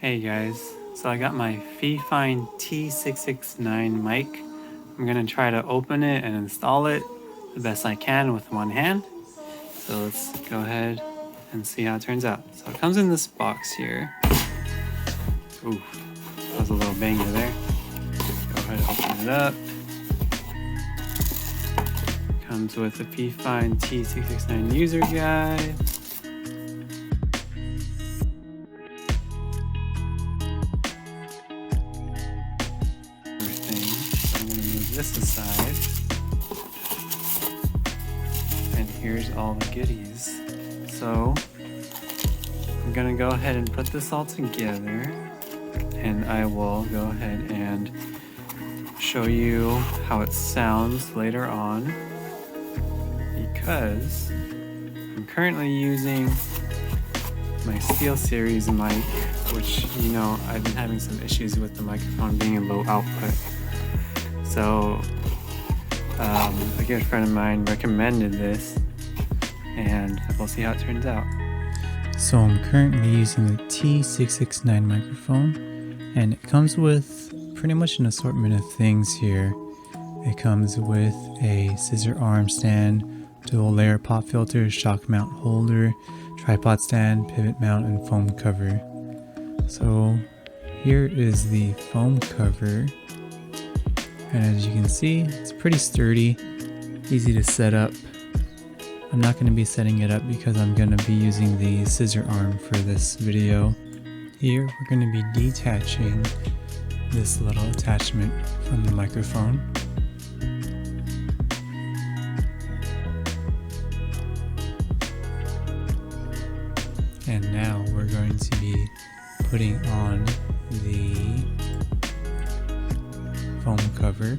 Hey guys, so I got my Fifine T669 mic. I'm gonna try to open it and install it the best I can with one hand. So let's go ahead and see how it turns out. So it comes in this box here. Ooh, that was a little banger there. Go ahead and open it up. Comes with a Fifine T669 user guide. This aside, and here's all the goodies. So I'm gonna go ahead and put this all together, and I will go ahead and show you how it sounds later on, because I'm currently using my SteelSeries mic, which, you know, I've been having some issues with the microphone being a low output. So a good friend of mine recommended this, and we'll see how it turns out. So I'm currently using the T669 microphone, and it comes with pretty much an assortment of things here. It comes with a scissor arm stand, dual layer pop filter, shock mount holder, tripod stand, pivot mount, and foam cover. So here is the foam cover. And as you can see, it's pretty sturdy, easy to set up. I'm not going to be setting it up because I'm going to be using the scissor arm for this video. Here we're going to be detaching this little attachment from the microphone. And now we're going to be putting on the foam cover.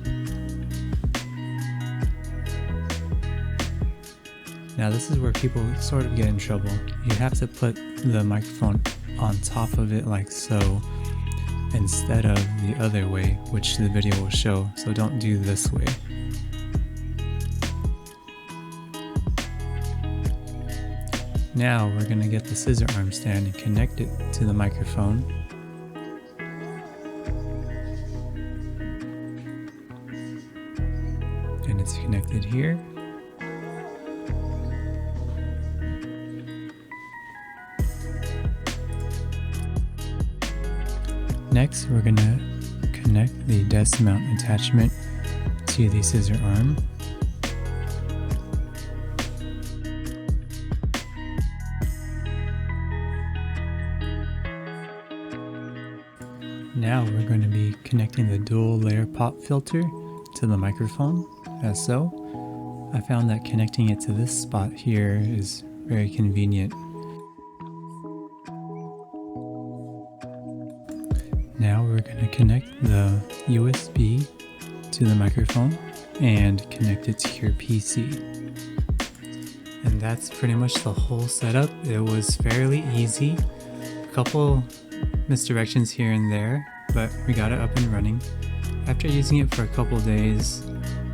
Now this is where people sort of get in trouble. You have to put the microphone on top of it like so, instead of the other way, which the video will show, so don't do this way. Now we're going to get the scissor arm stand and connect it to the microphone. And it's connected here. Next, we're going to connect the desk mount attachment to the scissor arm. Now we're going to be connecting the dual layer pop filter to the microphone, as so. I found that connecting it to this spot here is very convenient. Now we're going to connect the USB to the microphone and connect it to your PC. And that's pretty much the whole setup. It was fairly easy. A couple misdirections here and there, but we got it up and running. After using it for a couple days,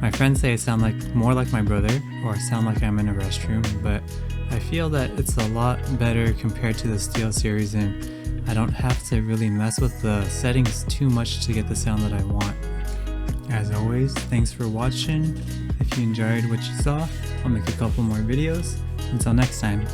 my friends say I sound more like my brother, or I sound like I'm in a restroom, but I feel that it's a lot better compared to the SteelSeries, and I don't have to really mess with the settings too much to get the sound that I want. As always, thanks for watching. If you enjoyed what you saw, I'll make a couple more videos. Until next time.